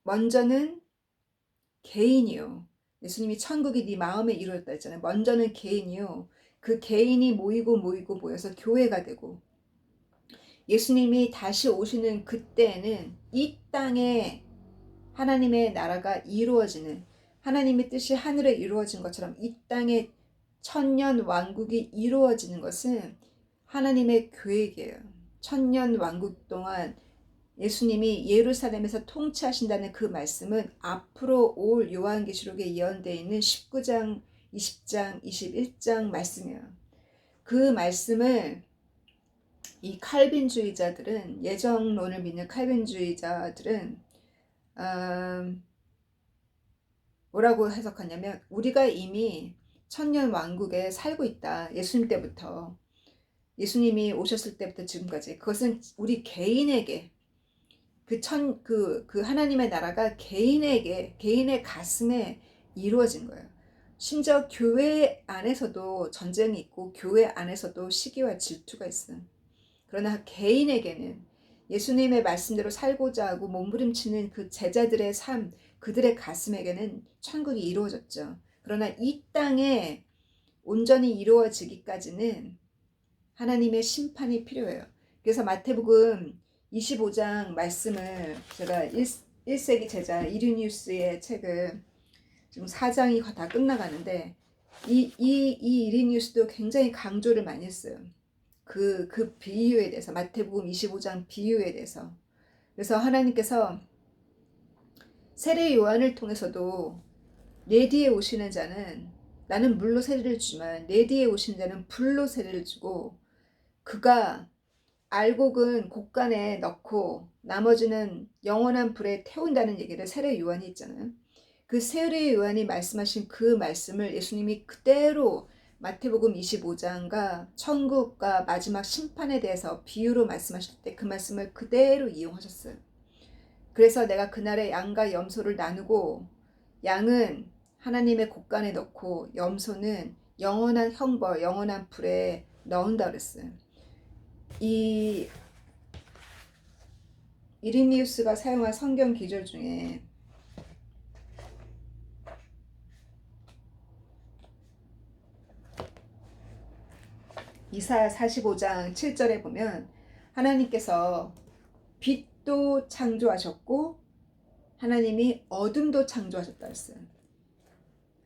먼저는 개인이요. 예수님이 천국이 네 마음에 이루어졌다 했잖아요. 먼저는 개인이요. 그 개인이 모여서 교회가 되고, 예수님이 다시 오시는 그때에는 이 땅에 하나님의 나라가 이루어지는, 하나님의 뜻이 하늘에 이루어진 것처럼 이 땅에 천년 왕국이 이루어지는 것은 하나님의 계획이에요. 천년 왕국 동안 예수님이 예루살렘에서 통치하신다는 그 말씀은 앞으로 올 요한계시록에 예언되어 있는 19장, 20장, 21장 말씀이에요. 그 말씀을 이 칼빈주의자들은, 예정론을 믿는 칼빈주의자들은 뭐라고 해석하냐면, 우리가 이미 천년 왕국에 살고 있다. 예수님 때부터, 예수님이 오셨을 때부터 지금까지. 그것은 우리 개인에게, 그 하나님의 나라가 개인에게, 개인의 가슴에 이루어진 거예요. 심지어 교회 안에서도 전쟁이 있고, 교회 안에서도 시기와 질투가 있어요. 그러나 개인에게는 예수님의 말씀대로 살고자 하고 몸부림치는 그 제자들의 삶, 그들의 가슴에게는 천국이 이루어졌죠. 그러나 이 땅에 온전히 이루어지기까지는 하나님의 심판이 필요해요. 그래서 마태복음 25장 말씀을 제가 1세기 제자 이리니우스의 책을 지금 4장이 다 끝나가는데 이 이리니우스도 굉장히 강조를 많이 했어요. 그 비유에 대해서, 마태복음 25장 비유에 대해서. 그래서 하나님께서 세례 요한을 통해서도 내 뒤에 오시는 자는, 나는 물로 세례를 주지만 내 뒤에 오시는 자는 불로 세례를 주고 그가 알곡은 곡간에 넣고 나머지는 영원한 불에 태운다는 얘기를 세례 요한이 했잖아요. 그 세례 요한이 말씀하신 그 말씀을 예수님이 그대로 마태복음 25장과 천국과 마지막 심판에 대해서 비유로 말씀하실 때 그 말씀을 그대로 이용하셨어요. 그래서 내가 그날에 양과 염소를 나누고 양은 하나님의 곡간에 넣고 염소는 영원한 형벌, 영원한 불에 넣은다 그랬어요. 이 이리니우스가 사용한 성경 기절 중에 이사야 45장 7절에 보면 하나님께서 빛도 창조하셨고 하나님이 어둠도 창조하셨다 했어요.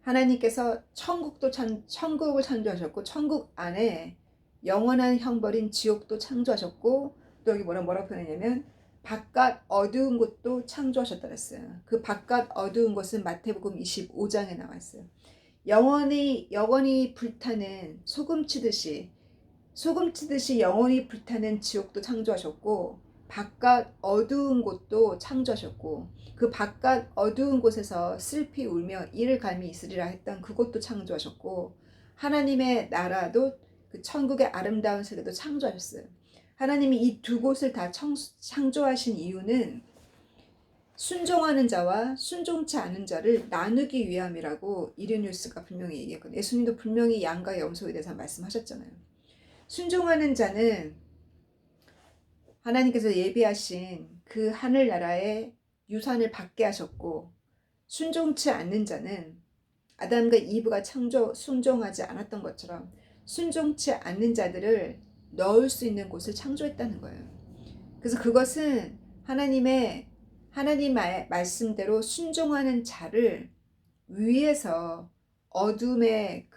하나님께서 천국을 창조하셨고 천국 안에 영원한 형벌인 지옥도 창조하셨고 또 여기 뭐라고 표현했냐면 바깥 어두운 곳도 창조하셨다 했어요. 그 바깥 어두운 곳은 마태복음 25장에 나와 있어요. 영원히 불타는 소금치듯이 영원히 불타는 지옥도 창조하셨고 바깥 어두운 곳도 창조하셨고 그 바깥 어두운 곳에서 슬피 울며 이를 갈미 있으리라 했던 그곳도 창조하셨고 하나님의 나라도 그 천국의 아름다운 세계도 창조하셨어요. 하나님이 이 두 곳을 다 창조하신 이유는 순종하는 자와 순종치 않은 자를 나누기 위함이라고 이리뉴스가 분명히 얘기했거든요. 예수님도 분명히 양과 염소에 대해서 말씀하셨잖아요. 순종하는 자는 하나님께서 예비하신 그 하늘나라의 유산을 받게 하셨고 순종치 않는 자는 아담과 이브가 순종하지 않았던 것처럼 순종치 않는 자들을 넣을 수 있는 곳을 창조했다는 거예요. 그래서 그것은 하나님 말씀대로 순종하는 자를 위해서 어둠의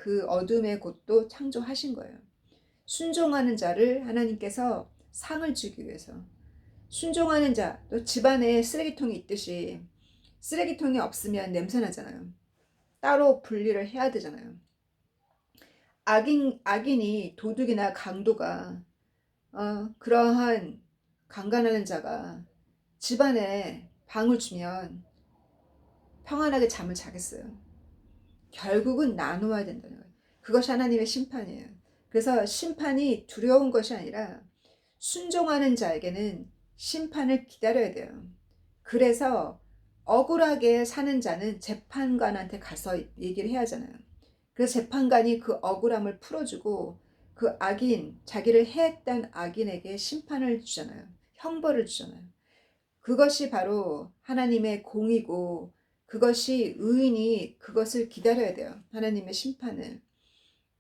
곳도 창조하신 거예요. 순종하는 자를 하나님께서 상을 주기 위해서. 순종하는 자, 또 집안에 쓰레기통이 있듯이 쓰레기통이 없으면 냄새 나잖아요. 따로 분리를 해야 되잖아요. 악인이 도둑이나 강도가 그러한 강간하는 자가 집안에 방을 주면 평안하게 잠을 자겠어요. 결국은 나누어야 된다는 거예요. 그것이 하나님의 심판이에요. 그래서 심판이 두려운 것이 아니라 순종하는 자에게는 심판을 기다려야 돼요. 그래서 억울하게 사는 자는 재판관한테 가서 얘기를 해야 하잖아요. 그래서 재판관이 그 억울함을 풀어주고 그 자기를 해했던 악인에게 심판을 주잖아요. 형벌을 주잖아요. 그것이 바로 하나님의 공이고 그것이 의인이 그것을 기다려야 돼요. 하나님의 심판을.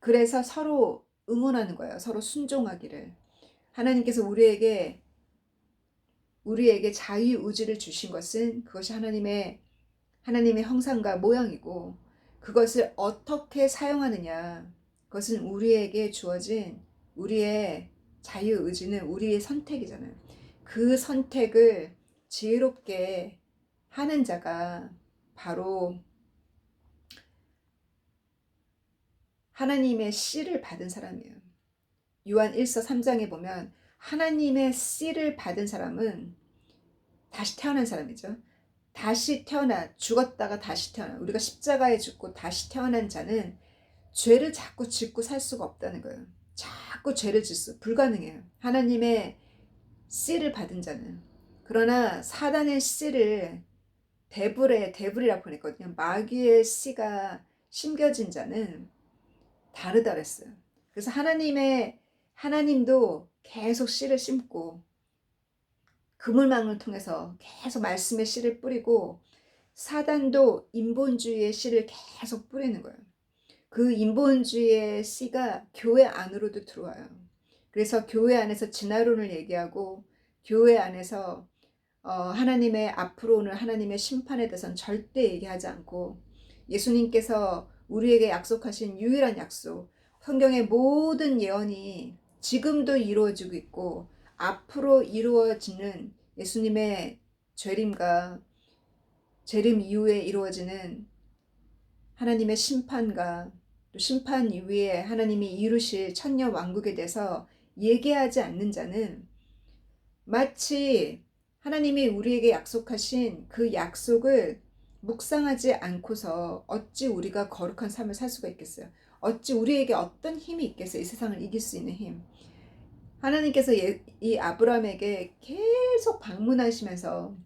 그래서 서로 응원하는 거예요. 서로 순종하기를. 하나님께서 우리에게 자유의지를 주신 것은 그것이 하나님의 형상과 모양이고 그것을 어떻게 사용하느냐, 그것은 우리에게 주어진 우리의 자유의지는 우리의 선택이잖아요. 그 선택을 지혜롭게 하는 자가 바로 하나님의 씨를 받은 사람이에요. 요한 1서 3장에 보면 하나님의 씨를 받은 사람은 다시 태어난 사람이죠. 다시 태어나 죽었다가 다시 태어나 우리가 십자가에 죽고 다시 태어난 자는 죄를 자꾸 짓고 살 수가 없다는 거예요. 자꾸 죄를 짓수 불가능해요. 하나님의 씨를 받은 자는. 그러나 사단의 씨를 데블이라고 보냈거든요. 마귀의 씨가 심겨진 자는 다르다 그랬어요. 그래서 하나님도 계속 씨를 심고 그물망을 통해서 계속 말씀의 씨를 뿌리고 사단도 인본주의의 씨를 계속 뿌리는 거예요. 그 인본주의의 씨가 교회 안으로도 들어와요. 그래서 교회 안에서 진화론을 얘기하고 교회 안에서 하나님의 앞으로 오는 하나님의 심판에 대해서는 절대 얘기하지 않고 예수님께서 우리에게 약속하신 유일한 약속, 성경의 모든 예언이 지금도 이루어지고 있고 앞으로 이루어지는 예수님의 재림과 재림 이후에 이루어지는 하나님의 심판과 또 심판 이후에 하나님이 이루실 천년 왕국에 대해서 얘기하지 않는 자는 마치 하나님이 우리에게 약속하신 그 약속을 묵상하지 않고서 어찌 우리가 거룩한 삶을 살 수가 있겠어요? 어찌 우리에게 어떤 힘이 있겠어요? 이 세상을 이길 수 있는 힘. 하나님께서 이 아브라함에게 계속 방문하시면서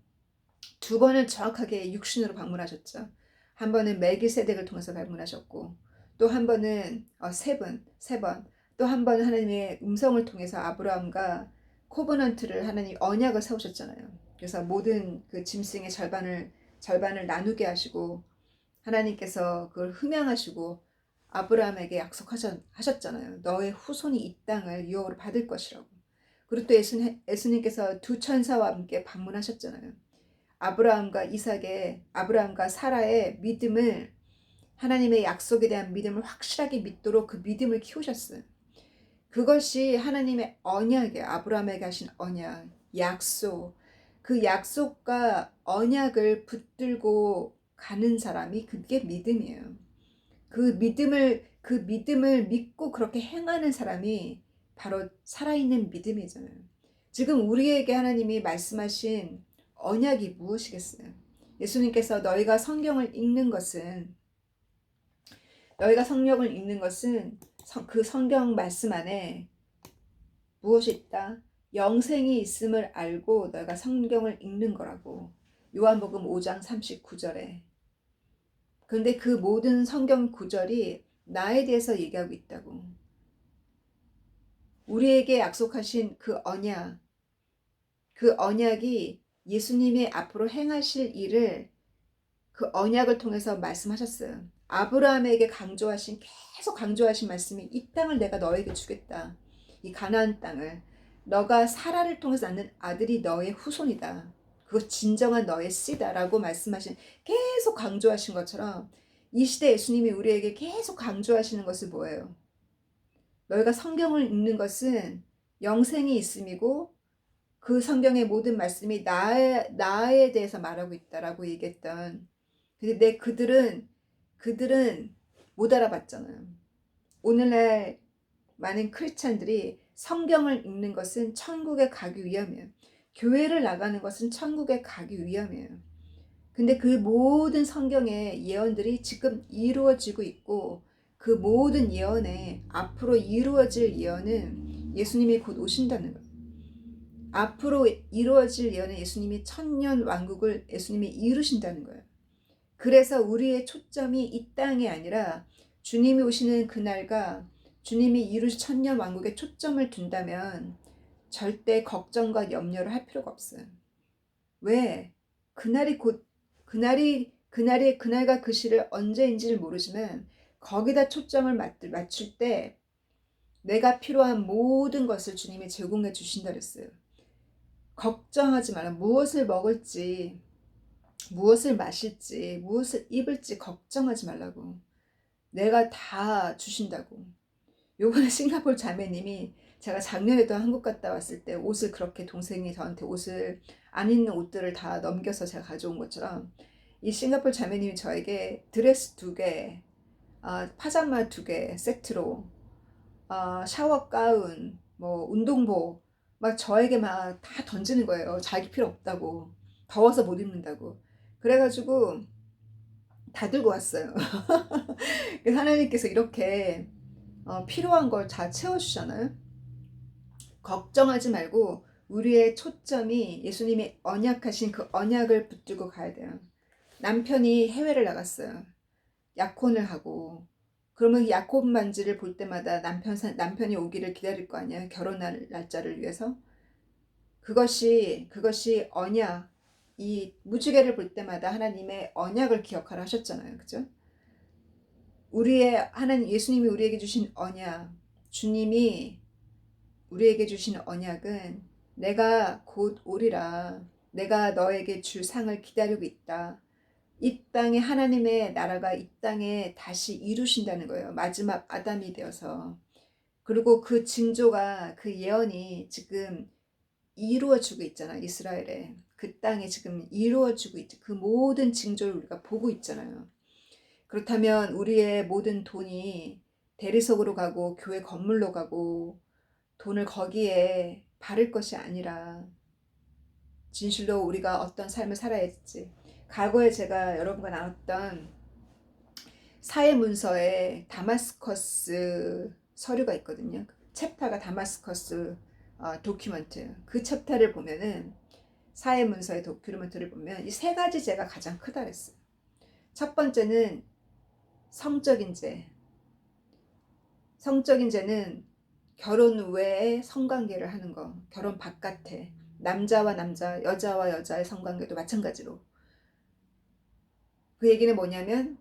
두 번은 정확하게 육신으로 방문하셨죠. 한 번은 멜기세덱을 통해서 방문하셨고 또 한 번은 세 번, 또 한 번은 하나님의 음성을 통해서 아브라함과 코버넌트를 하나님 언약을 세우셨잖아요. 그래서 모든 그 짐승의 절반을 나누게 하시고 하나님께서 그걸 흠양하시고 아브라함에게 약속하셨잖아요. 너의 후손이 이 땅을 유업으로 받을 것이라고. 그리고 또 예수님께서 두 천사와 함께 방문하셨잖아요. 아브라함과 사라의 믿음을 하나님의 약속에 대한 믿음을 확실하게 믿도록 그 믿음을 키우셨어요. 그것이 하나님의 언약이에요. 아브라함에게 하신 언약, 약속. 그 약속과 언약을 붙들고 가는 사람이 그게 믿음이에요. 그 믿음을 믿고 그렇게 행하는 사람이 바로 살아있는 믿음이잖아요. 지금 우리에게 하나님이 말씀하신 언약이 무엇이겠어요? 예수님께서 너희가 성경을 읽는 것은 그 성경 말씀 안에 무엇이 있다? 영생이 있음을 알고 너희가 성경을 읽는 거라고. 요한복음 5장 39절에. 그런데 그 모든 성경 구절이 나에 대해서 얘기하고 있다고. 우리에게 약속하신 그 언약이 예수님이 앞으로 행하실 일을 그 언약을 통해서 말씀하셨어요. 아브라함에게 계속 강조하신 말씀이 이 땅을 내가 너에게 주겠다. 이 가나안 땅을. 너가 사라를 통해서 낳는 아들이 너의 후손이다. 그거 진정한 너의 씨다라고 계속 강조하신 것처럼 이 시대 예수님이 우리에게 계속 강조하시는 것은 뭐예요? 너희가 성경을 읽는 것은 영생이 있음이고 그 성경의 모든 말씀이 나에 대해서 말하고 있다라고 얘기했던. 근데 그들은 못 알아봤잖아요. 오늘날 많은 크리스찬들이 성경을 읽는 것은 천국에 가기 위함이에요. 교회를 나가는 것은 천국에 가기 위함이에요. 근데 그 모든 성경의 예언들이 지금 이루어지고 있고 그 모든 예언에 앞으로 이루어질 예언은 예수님이 곧 오신다는 거예요. 앞으로 이루어질 예언은 예수님이 천년 왕국을 예수님이 이루신다는 거예요. 그래서 우리의 초점이 이 땅이 아니라 주님이 오시는 그날과 주님이 이루실 천년 왕국에 초점을 둔다면 절대 걱정과 염려를 할 필요가 없어요. 왜? 그날과 그 시를 언제인지를 모르지만 거기다 초점을 맞출 때 내가 필요한 모든 것을 주님이 제공해 주신다 그랬어요. 걱정하지 말라. 무엇을 먹을지, 무엇을 마실지, 무엇을 입을지 걱정하지 말라고. 내가 다 주신다고. 요번에 싱가포르 자매님이 제가 작년에도 한국 갔다 왔을 때 옷을 그렇게 동생이 저한테 옷을 안 입는 옷들을 다 넘겨서 제가 가져온 것처럼 이 싱가포르 자매님이 저에게 드레스 2개, 파자마 2개 세트로 샤워 가운, 뭐 운동복 막 저에게 막 다 던지는 거예요. 자기 필요 없다고. 더워서 못 입는다고. 그래가지고 다 들고 왔어요. 그래서 하나님께서 이렇게 필요한 걸 다 채워주잖아요. 걱정하지 말고 우리의 초점이 예수님이 언약하신 그 언약을 붙들고 가야 돼요. 남편이 해외를 나갔어요. 약혼을 하고 그러면 약혼 반지를 볼 때마다 남편이 오기를 기다릴 거 아니야. 결혼할 날짜를 위해서. 그것이 언약. 이 무지개를 볼 때마다 하나님의 언약을 기억하라 하셨잖아요. 그죠? 예수님이 우리에게 주신 언약. 주님이 우리에게 주신 언약은 내가 곧 오리라. 내가 너에게 줄 상을 기다리고 있다. 이 땅에 하나님의 나라가 이 땅에 다시 이루신다는 거예요. 마지막 아담이 되어서. 그리고 그 징조가 그 예언이 지금 이루어지고 있잖아. 이스라엘에. 그 땅에 지금 이루어지고 있지. 그 모든 징조를 우리가 보고 있잖아요. 그렇다면 우리의 모든 돈이 대리석으로 가고 교회 건물로 가고 돈을 거기에 바를 것이 아니라 진실로 우리가 어떤 삶을 살아야 할지. 과거에 제가 여러분과 나눴던 사회문서에 다마스커스 서류가 있거든요. 챕터가 다마스커스 도큐먼트. 그 챕터를 보면은 사회문서의 도큐멘트를 보면 이 세 가지 죄가 가장 크다 그랬어요. 첫 번째는 성적인 죄. 성적인 죄는 결혼 외에 성관계를 하는 거. 결혼 바깥에. 남자와 남자, 여자와 여자의 성관계도 마찬가지로. 그 얘기는 뭐냐면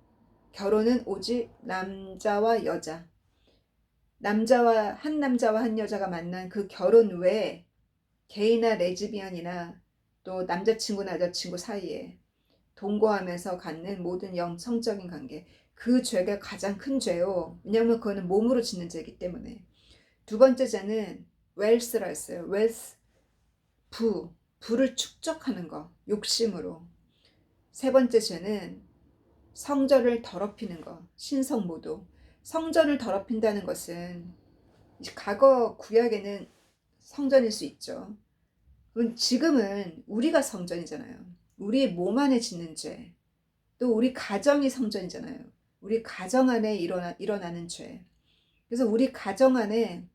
결혼은 오직 남자와 여자. 남자와 한 여자가 만난 그 결혼 외에 게이나 레즈비언이나 또 남자친구나 여자친구 사이에 동거하면서 갖는 모든 성적인 관계, 그 죄가 가장 큰 죄요. 왜냐하면 그거는 몸으로 짓는 죄이기 때문에. 두 번째 죄는 웰스라 했어요. 웰스, 부를 축적하는 거, 욕심으로. 세 번째 죄는 성전을 더럽히는 거, 신성모독. 성전을 더럽힌다는 것은 과거 구약에는 성전일 수 있죠. 지금은 우리가 성전이잖아요. 우리 몸 안에 짓는 죄. 또 우리 가정이 성전이잖아요. 우리 가정 안에 일어나는 죄. 그래서 우리 가정 안에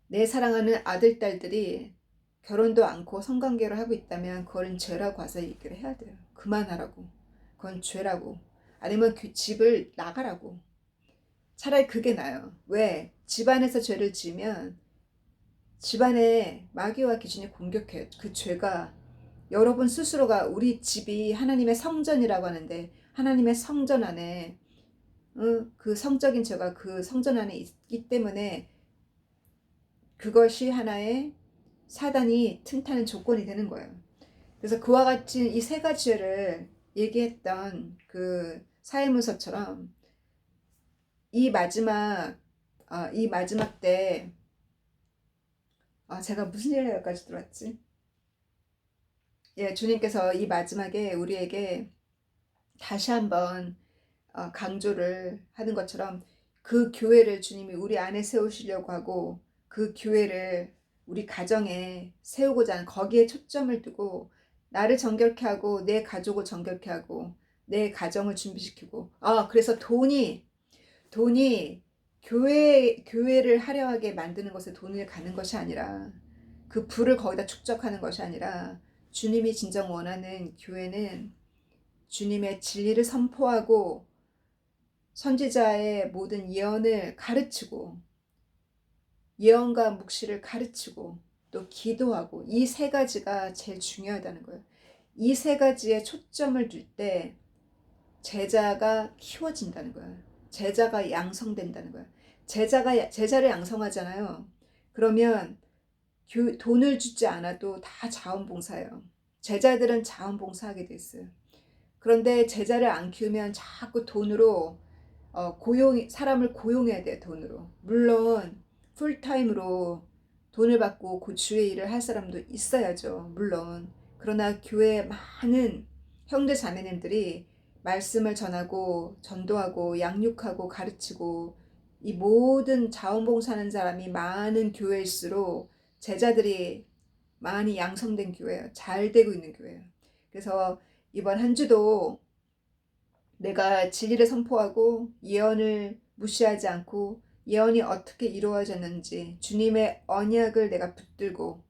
내 사랑하는 아들, 딸들이 결혼도 않고 성관계를 하고 있다면 그건 죄라고 와서 얘기를 해야 돼요. 그만하라고. 그건 죄라고. 아니면 그 집을 나가라고. 차라리 그게 나아요. 왜? 집안에서 죄를 지으면 집안에 마귀와 귀신이 공격해요. 그 죄가 여러분 스스로가 우리 집이 하나님의 성전이라고 하는데 하나님의 성전 안에 그 성적인 죄가 그 성전 안에 있기 때문에 그것이 하나의 사단이 틈타는 조건이 되는 거예요. 그래서 그와 같이 이 세 가지 죄를 얘기했던 그 사회문서처럼 이 마지막 때 제가 무슨 얘기까지 들었지? 예, 주님께서 이 마지막에 우리에게 다시 한번 강조를 하는 것처럼 그 교회를 주님이 우리 안에 세우시려고 하고 그 교회를 우리 가정에 세우고자 하는 거기에 초점을 두고 나를 정결케 하고 내 가족을 정결케 하고 내 가정을 준비시키고 그래서 돈이 교회를 화려하게 만드는 것에 돈을 가는 것이 아니라 그 부를 거기다 축적하는 것이 아니라 주님이 진정 원하는 교회는 주님의 진리를 선포하고 선지자의 모든 예언을 가르치고 예언과 묵시를 가르치고 또 기도하고 이 세 가지가 제일 중요하다는 거예요. 이 세 가지에 초점을 둘 때 제자가 키워진다는 거예요. 제자가 양성된다는 거예요. 제자를 양성하잖아요. 그러면 돈을 주지 않아도 다 자원봉사예요. 제자들은 자원봉사하게 돼 있어요. 그런데 제자를 안 키우면 자꾸 돈으로 사람을 고용해야 돼요. 돈으로. 물론 풀타임으로 돈을 받고 그 주의 일을 할 사람도 있어야죠. 물론. 그러나 교회에 많은 형제 자매님들이 말씀을 전하고 전도하고 양육하고 가르치고 이 모든 자원봉사하는 사람이 많은 교회일수록 제자들이 많이 양성된 교회예요. 잘 되고 있는 교회예요. 그래서 이번 한 주도 내가 진리를 선포하고 예언을 무시하지 않고 예언이 어떻게 이루어졌는지 주님의 언약을 내가 붙들고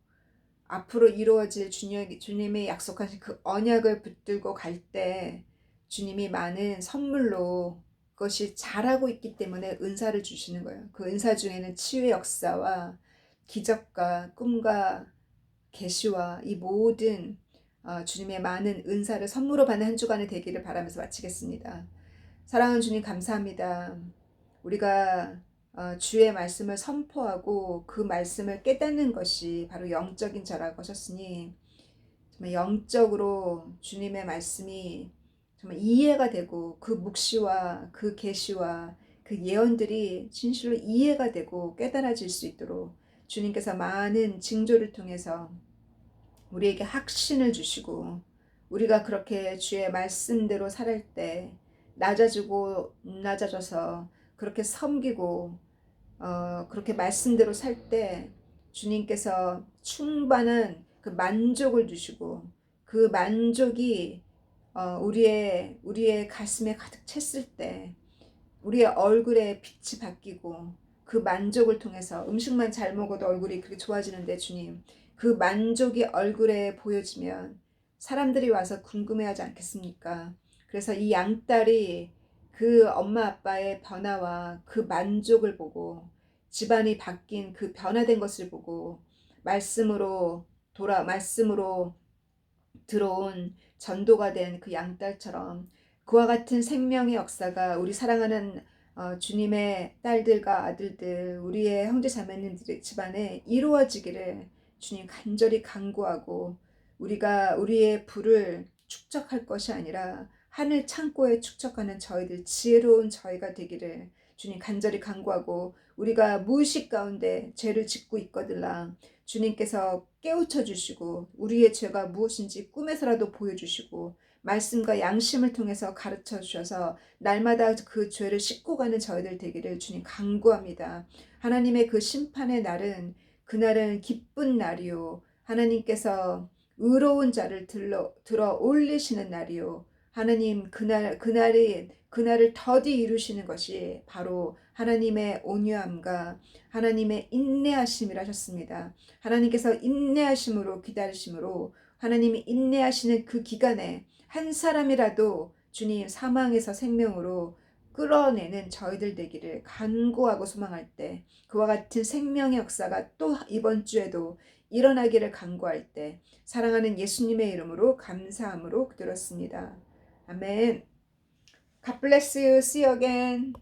앞으로 이루어질 주님의 약속하신 그 언약을 붙들고 갈 때 주님이 많은 선물로 그것이 잘하고 있기 때문에 은사를 주시는 거예요. 그 은사 중에는 치유의 역사와 기적과 꿈과 계시와 이 모든 주님의 많은 은사를 선물로 받는 한 주간이 되기를 바라면서 마치겠습니다. 사랑하는 주님 감사합니다. 우리가 주의 말씀을 선포하고 그 말씀을 깨닫는 것이 바로 영적인 자라고 하셨으니 정말 영적으로 주님의 말씀이 정말 이해가 되고 그 묵시와 그 계시와 그 예언들이 진실로 이해가 되고 깨달아질 수 있도록 주님께서 많은 징조를 통해서 우리에게 확신을 주시고 우리가 그렇게 주의 말씀대로 살할 때 낮아지고 낮아져서 그렇게 섬기고 그렇게 말씀대로 살 때 주님께서 충만한 그 만족을 주시고 그 만족이 우리의 가슴에 가득 찼을 때 우리의 얼굴에 빛이 바뀌고 그 만족을 통해서 음식만 잘 먹어도 얼굴이 그렇게 좋아지는데 주님 그 만족이 얼굴에 보여지면 사람들이 와서 궁금해하지 않겠습니까? 그래서 이 양딸이 그 엄마 아빠의 변화와 그 만족을 보고 집안이 바뀐 그 변화된 것을 보고 말씀으로 들어온 전도가 된 그 양딸처럼 그와 같은 생명의 역사가 우리 사랑하는 주님의 딸들과 아들들 우리의 형제 자매님들 집안에 이루어지기를 주님 간절히 간구하고 우리가 우리의 부를 축적할 것이 아니라 하늘 창고에 축적하는 저희들 지혜로운 저희가 되기를 주님 간절히 간구하고 우리가 무의식 가운데 죄를 짓고 있거들라 주님께서 깨우쳐 주시고 우리의 죄가 무엇인지 꿈에서라도 보여주시고 말씀과 양심을 통해서 가르쳐 주셔서 날마다 그 죄를 씻고 가는 저희들 되기를 주님 간구합니다. 하나님의 그 심판의 날은 그날은 기쁜 날이요 하나님께서 의로운 자를 들어 올리시는 날이요 하나님 그날을 더디 이루시는 것이 바로 하나님의 온유함과 하나님의 인내하심이라 하셨습니다. 하나님께서 인내하심으로 기다리심으로 하나님이 인내하시는 그 기간에 한 사람이라도 주님 사망에서 생명으로 끌어내는 저희들 되기를 간구하고 소망할 때 그와 같은 생명의 역사가 또 이번 주에도 일어나기를 간구할 때 사랑하는 예수님의 이름으로 감사함으로 드렸습니다. 아멘. God bless you. See you again.